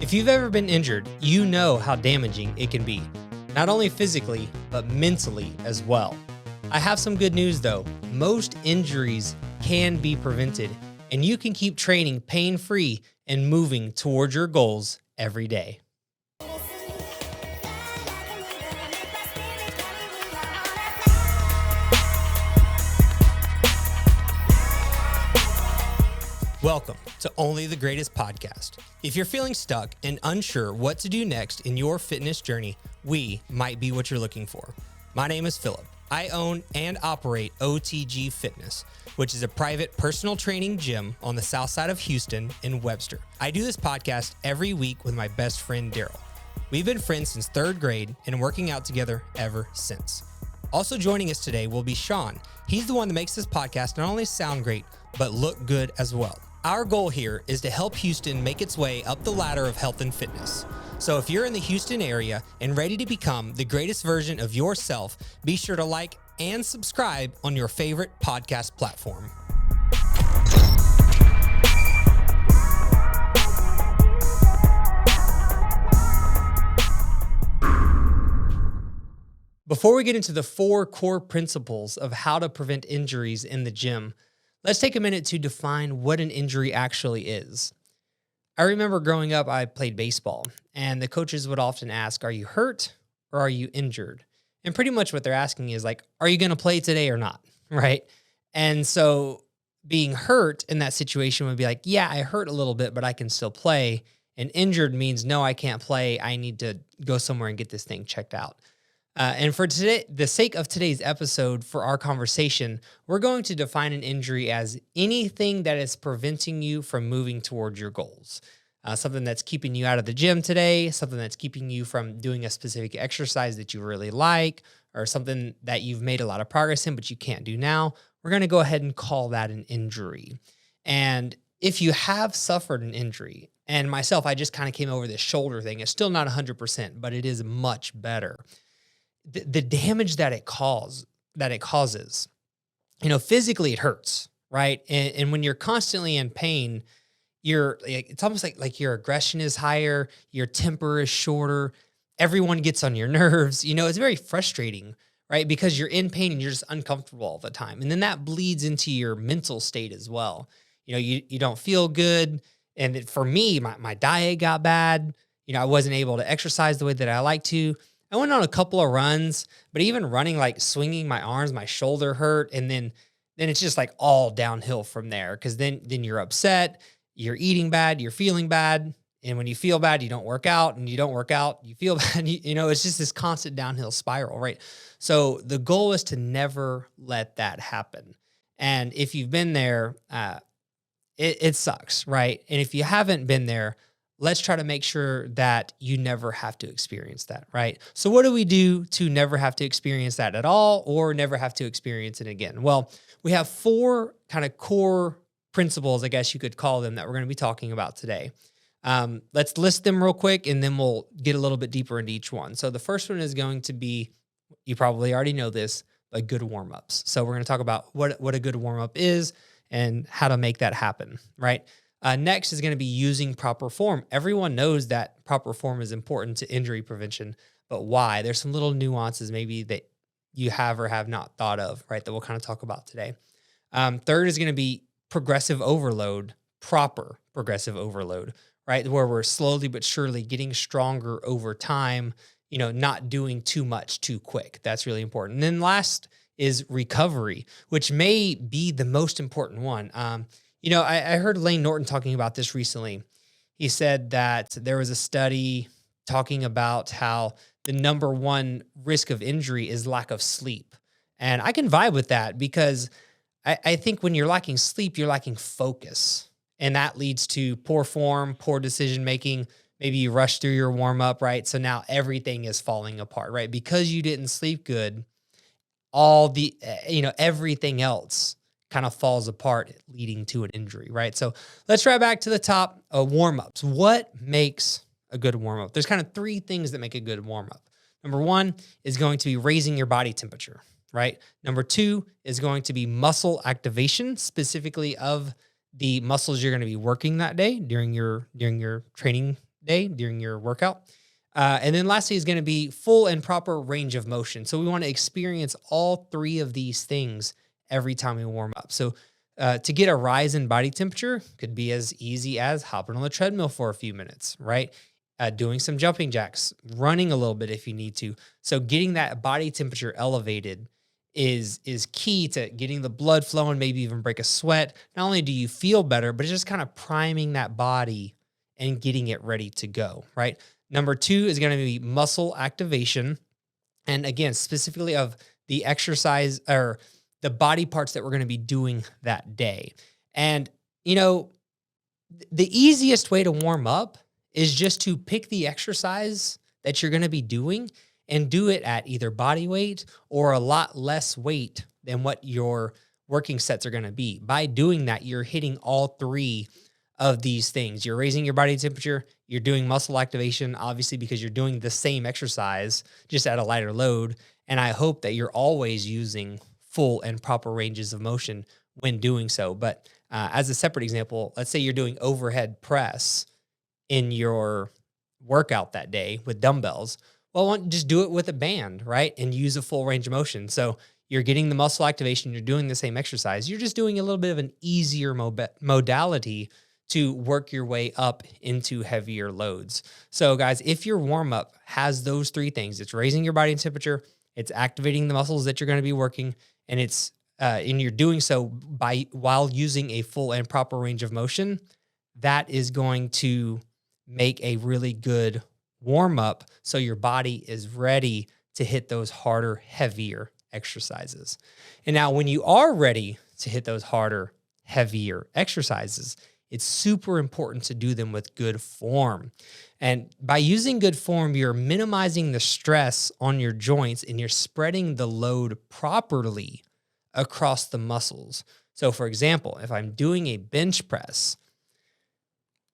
If you've ever been injured, you know how damaging it can be, not only physically, but mentally as well. I have some good news though. Most injuries can be prevented, and you can keep training pain-free and moving towards your goals every day. Welcome to Only the Greatest Podcast. If you're feeling stuck and unsure what to do next in your fitness journey, we might be what you're looking for. My name is Philip. I own and operate OTG Fitness, which is a private personal training gym on the south side of Houston in Webster. I do this podcast every week with my best friend, Daryl. We've been friends since third grade and working out together ever since. Also joining us today will be Sean. He's the one that makes this podcast not only sound great, but look good as well. Our goal here is to help Houston make its way up the ladder of health and fitness. So if you're in the Houston area and ready to become the greatest version of yourself, be sure to like and subscribe on your favorite podcast platform. Before we get into the 4 core principles of how to prevent injuries in the gym, let's take a minute to define what an injury actually is. I remember growing up, I played baseball, and the coaches would often ask, are you hurt or are you injured? And pretty much what they're asking is like, are you going to play today or not, right? And so being hurt in that situation would be like, yeah, I hurt a little bit, but I can still play. And injured means, no, I can't play. I need to go somewhere and get this thing checked out. And for today, the sake of today's episode, for our conversation, we're going to define an injury as anything that is preventing you from moving towards your goals. Something that's keeping you out of the gym today, something that's keeping you from doing a specific exercise that you really like, or something that you've made a lot of progress in, but you can't do now. We're going to go ahead and call that an injury. And if you have suffered an injury, and myself, I just kind of came over this shoulder thing. It's still not 100%, but it is much better. The damage that it causes, physically it hurts, right? And when you're constantly in pain, it's almost like your aggression is higher, your temper is shorter, everyone gets on your nerves. It's very frustrating, right? Because you're in pain and you're just uncomfortable all the time. And then that bleeds into your mental state as well. You don't feel good. And for me, my diet got bad. I wasn't able to exercise the way that I like to. I went on a couple of runs, but even running, like swinging my arms, my shoulder hurt. And then it's just like all downhill from there. Because then you're upset, you're eating bad, you're feeling bad. And when you feel bad, you don't work out, and you don't work out, you feel bad. It's just this constant downhill spiral, right? So the goal is to never let that happen. And if you've been there, it sucks, right? And if you haven't been there, let's try to make sure that you never have to experience that, right? So what do we do to never have to experience that at all, or never have to experience it again? Well, we have 4 kind of core principles, I guess you could call them, that we're going to be talking about today. Let's list them real quick, and then we'll get a little bit deeper into each one. So the first one is going to be, you probably already know this, but good warm-ups. So we're going to talk about what a good warm-up is and how to make that happen, right? Next is going to be using proper form. Everyone knows that proper form is important to injury prevention, but why? There's some little nuances maybe that you have or have not thought of, right, that we'll kind of talk about today. Third is going to be progressive overload, proper progressive overload, right, where we're slowly but surely getting stronger over time, not doing too much too quick. That's really important. And then last is recovery, which may be the most important one. I heard Lane Norton talking about this recently. He said that there was a study talking about how the number one risk of injury is lack of sleep. And I can vibe with that because I think when you're lacking sleep, you're lacking focus. And that leads to poor form, poor decision-making. Maybe you rush through your warm-up, right? So now everything is falling apart, right? Because you didn't sleep good, everything else kind of falls apart, leading to an injury, right? So let's try back to the top, warm-ups. What makes a good warm-up? There's kind of 3 things that make a good warm-up. Number 1 is going to be raising your body temperature, right? Number 2 is going to be muscle activation, specifically of the muscles you're going to be working that day during your training day during your workout. And then lastly is going to be full and proper range of motion. So we want to experience all three of these things every time we warm up. So to get a rise in body temperature could be as easy as hopping on the treadmill for a few minutes, right? Doing some jumping jacks, running a little bit if you need to. So getting that body temperature elevated is key to getting the blood flowing, maybe even break a sweat. Not only do you feel better, but it's just kind of priming that body and getting it ready to go, right? Number 2 is going to be muscle activation. And again, specifically of the exercise or the body parts that we're going to be doing that day. And, the easiest way to warm up is just to pick the exercise that you're going to be doing and do it at either body weight or a lot less weight than what your working sets are going to be. By doing that, you're hitting all three of these things. You're raising your body temperature, you're doing muscle activation, obviously because you're doing the same exercise, just at a lighter load. And I hope that you're always using full and proper ranges of motion when doing so. But as a separate example, let's say you're doing overhead press in your workout that day with dumbbells. Well, why don't you just do it with a band, right? And use a full range of motion. So you're getting the muscle activation, you're doing the same exercise. You're just doing a little bit of an easier modality to work your way up into heavier loads. So guys, if your warm-up has those three things, it's raising your body temperature, it's activating the muscles that you're going to be working, and and you're doing so while using a full and proper range of motion, that is going to make a really good warm-up so your body is ready to hit those harder, heavier exercises. And now when you are ready to hit those harder, heavier exercises, it's super important to do them with good form. And by using good form, you're minimizing the stress on your joints and you're spreading the load properly across the muscles. So for example, if I'm doing a bench press,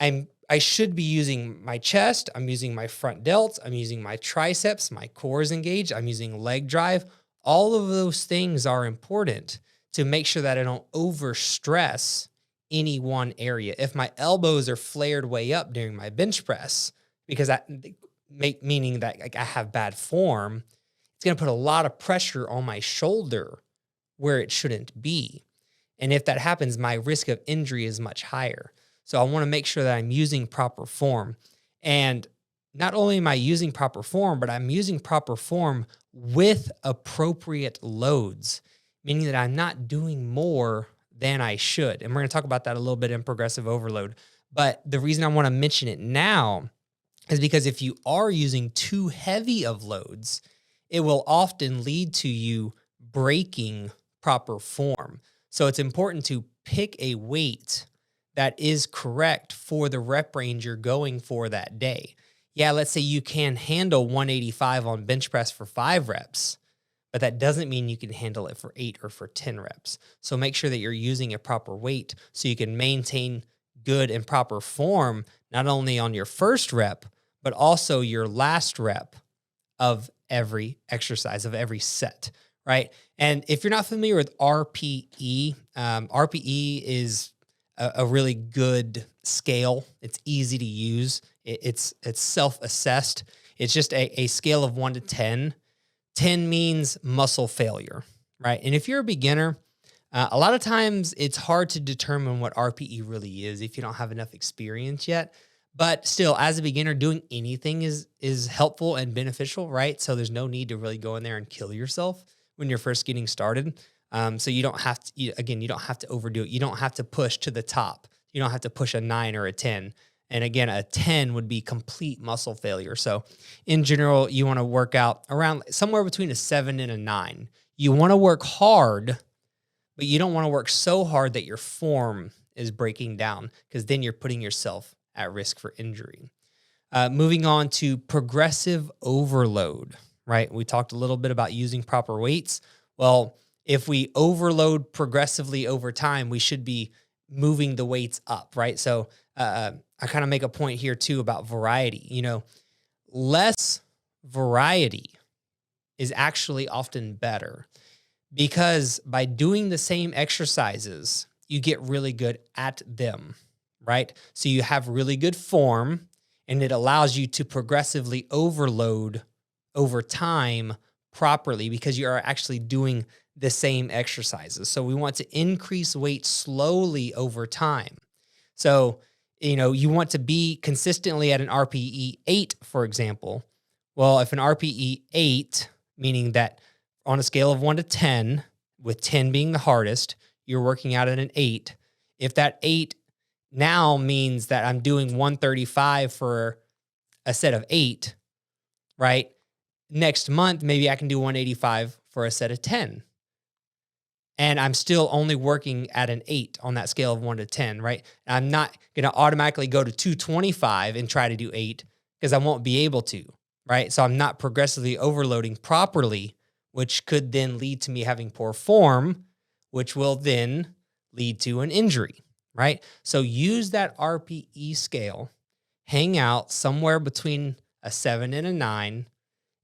I should be using my chest, I'm using my front delts, I'm using my triceps, my core is engaged, I'm using leg drive. All of those things are important to make sure that I don't overstress any one area. If my elbows are flared way up during my bench press, meaning that I have bad form, it's going to put a lot of pressure on my shoulder where it shouldn't be. And if that happens, my risk of injury is much higher. So I want to make sure that I'm using proper form. And not only am I using proper form, but I'm using proper form with appropriate loads, meaning that I'm not doing more than I should. And we're going to talk about that a little bit in progressive overload. But the reason I want to mention it now is because if you are using too heavy of loads, it will often lead to you breaking proper form. So it's important to pick a weight that is correct for the rep range you're going for that day. Yeah, let's say you can handle 185 on bench press for 5 reps, but that doesn't mean you can handle it for 8 or for 10 reps. So make sure that you're using a proper weight so you can maintain good and proper form, not only on your first rep, but also your last rep of every exercise, of every set, right? And if you're not familiar with RPE, RPE is a really good scale. It's easy to use. It's self-assessed. It's just a scale of 1 to 10. 10 means muscle failure, right? And if you're a beginner, a lot of times it's hard to determine what RPE really is if you don't have enough experience yet. But still, as a beginner, doing anything is helpful and beneficial, right? So there's no need to really go in there and kill yourself when you're first getting started. So you don't have to, you don't have to overdo it. You don't have to push to the top. You don't have to push a 9 or a 10. And again, a 10 would be complete muscle failure. So in general, you want to work out around somewhere between a 7 and a 9. You want to work hard, but you don't want to work so hard that your form is breaking down, because then you're putting yourself at risk for injury. Moving on to progressive overload, right? We talked a little bit about using proper weights. Well, if we overload progressively over time, we should be moving the weights up, right? So I kind of make a point here too about variety. Less variety is actually often better, because by doing the same exercises, you get really good at them, right? So you have really good form, and it allows you to progressively overload over time properly because you are actually doing the same exercises. So we want to increase weight slowly over time. So, you want to be consistently at an RPE 8, for example. Well, if an RPE 8, meaning that on a scale of 1 to 10, with 10 being the hardest, you're working out at an 8. If that 8 now means that I'm doing 135 for a set of 8, right? Next month, maybe I can do 185 for a set of 10. And I'm still only working at an 8 on that scale of 1 to 10, right? I'm not going to automatically go to 225 and try to do 8 because I won't be able to, right? So I'm not progressively overloading properly, which could then lead to me having poor form, which will then lead to an injury, right? So use that RPE scale, hang out somewhere between a 7 and a 9.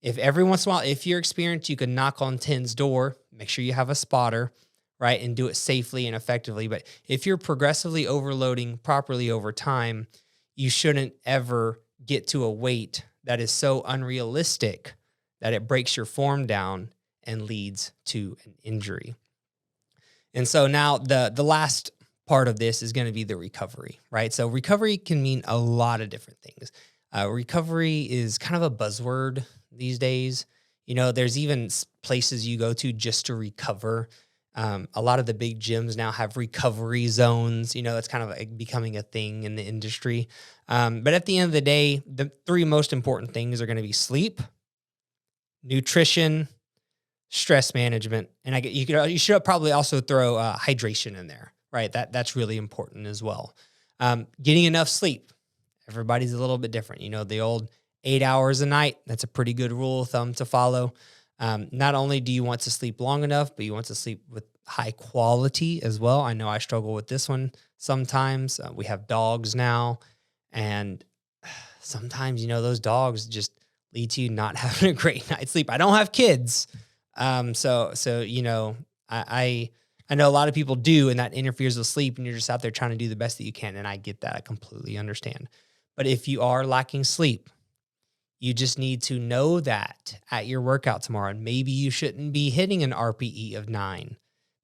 If every once in a while, if you're experienced, you can knock on 10's door, make sure you have a spotter, right? And do it safely and effectively. But if you're progressively overloading properly over time, you shouldn't ever get to a weight that is so unrealistic that it breaks your form down and leads to an injury. And so now the last part of this is going to be the recovery, right? So recovery can mean a lot of different things. Recovery is kind of a buzzword these days. There's even places you go to just to recover. A lot of the big gyms now have recovery zones. That's kind of like becoming a thing in the industry. But at the end of the day, the 3 most important things are going to be sleep, nutrition, stress management, and you should probably also throw hydration in there, right? That's really important as well. Getting enough sleep. Everybody's a little bit different. The old 8 hours a night. That's a pretty good rule of thumb to follow. Not only do you want to sleep long enough, but you want to sleep with high quality as well. I know I struggle with this one sometimes. We have dogs now, and sometimes, those dogs just lead to you not having a great night's sleep. I don't have kids. I know a lot of people do, and that interferes with sleep, and you're just out there trying to do the best that you can. And I get that. I completely understand. But if you are lacking sleep, you just need to know that at your workout tomorrow. And maybe you shouldn't be hitting an RPE of 9.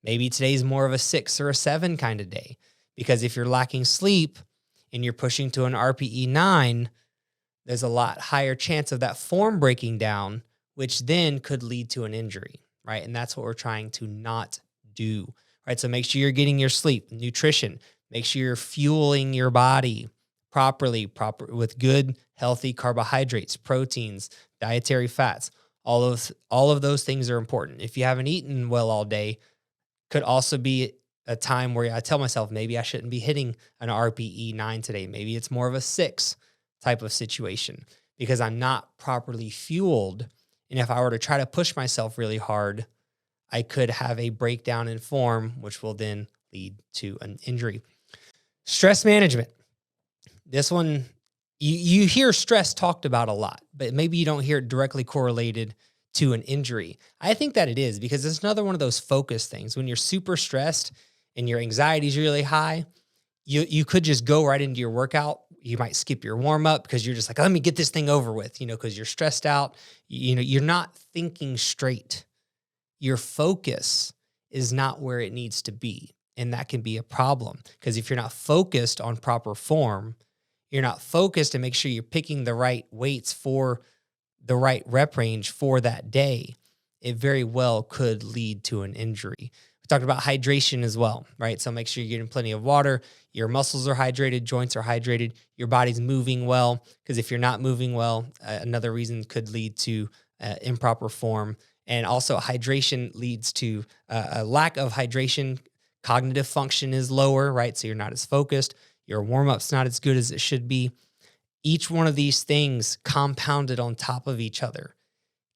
Maybe today's more of a 6 or a 7 kind of day. Because if you're lacking sleep and you're pushing to an RPE 9, there's a lot higher chance of that form breaking down, which then could lead to an injury, right? And that's what we're trying to not do, right? So make sure you're getting your sleep, nutrition. Make sure you're fueling your body properly with good, healthy carbohydrates, proteins, dietary fats. All of those things are important. If you haven't eaten well all day, could also be a time where I tell myself, maybe I shouldn't be hitting an RPE 9 today. Maybe it's more of a 6 type of situation because I'm not properly fueled. And if I were to try to push myself really hard, I could have a breakdown in form, which will then lead to an injury. Stress management. This one, you hear stress talked about a lot, but maybe you don't hear it directly correlated to an injury. I think that it is because it's another one of those focus things. When you're super stressed and your anxiety is really high, you could just go right into your workout. You might skip your warm up because you're just like, let me get this thing over with, because you're stressed out. You're not thinking straight. Your focus is not where it needs to be. And that can be a problem because if you're not focused on proper form, you're not focused to make sure you're picking the right weights for the right rep range for that day, it very well could lead to an injury. We talked about hydration as well, right? So make sure you're getting plenty of water, your muscles are hydrated, joints are hydrated, your body's moving well, because if you're not moving well, another reason could lead to improper form. And also hydration leads to a lack of hydration. Cognitive function is lower, right? So you're not as focused. Your warm-up's not as good as it should be. Each one of these things compounded on top of each other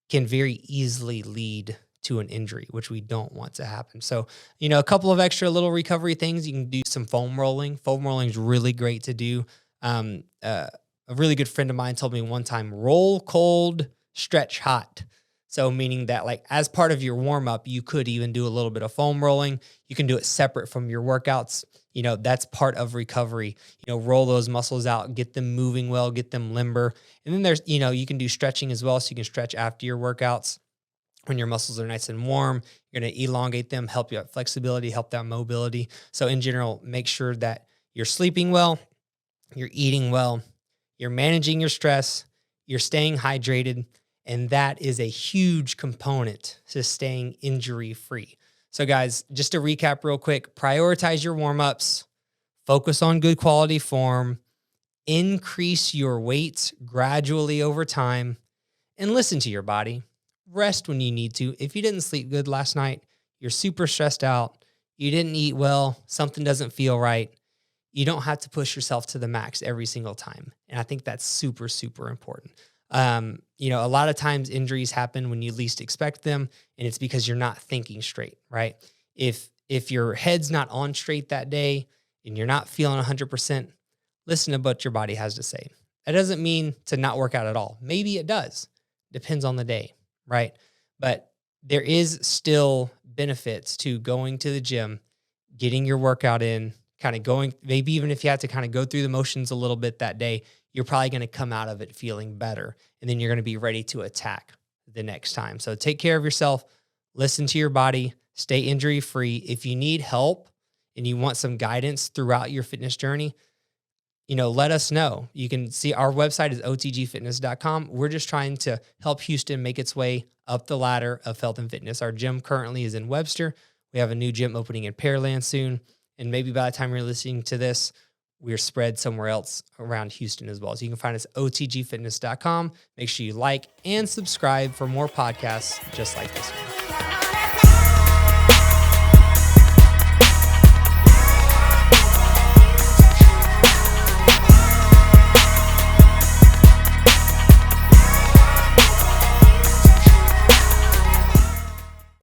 can very easily lead to an injury, which we don't want to happen. So, a couple of extra little recovery things. You can do some foam rolling. Foam rolling is really great to do. A really good friend of mine told me one time, roll cold, stretch hot. So meaning that like as part of your warm-up, you could even do a little bit of foam rolling. You can do it separate from your workouts. That's part of recovery. Roll those muscles out, get them moving well, get them limber. And then there's, you can do stretching as well. So you can stretch after your workouts when your muscles are nice and warm. You're going to elongate them, help you out flexibility, help that mobility. So in general, make sure that you're sleeping well, you're eating well, you're managing your stress, you're staying hydrated. And that is a huge component to staying injury-free. So guys, just to recap real quick, prioritize your warm-ups, focus on good quality form, increase your weights gradually over time, and listen to your body. Rest when you need to. If you didn't sleep good last night, you're super stressed out, you didn't eat well, something doesn't feel right, you don't have to push yourself to the max every single time. And I think that's super, super important. A lot of times injuries happen when you least expect them, and it's because you're not thinking straight, right? If your head's not on straight that day and you're not feeling 100%, listen to what your body has to say. That doesn't mean to not work out at all. Maybe it does. Depends on the day, right? But there is still benefits to going to the gym, getting your workout in, kind of going, maybe even if you have to kind of go through the motions a little bit that day, you're probably going to come out of it feeling better. And then you're going to be ready to attack the next time. So take care of yourself, listen to your body, stay injury free. If you need help and you want some guidance throughout your fitness journey, let us know. You can see our website is otgfitness.com. We're just trying to help Houston make its way up the ladder of health and fitness. Our gym currently is in Webster. We have a new gym opening in Pearland soon. And maybe by the time you're listening to this, we're spread somewhere else around Houston as well. So you can find us at otgfitness.com. Make sure you like and subscribe for more podcasts just like this one.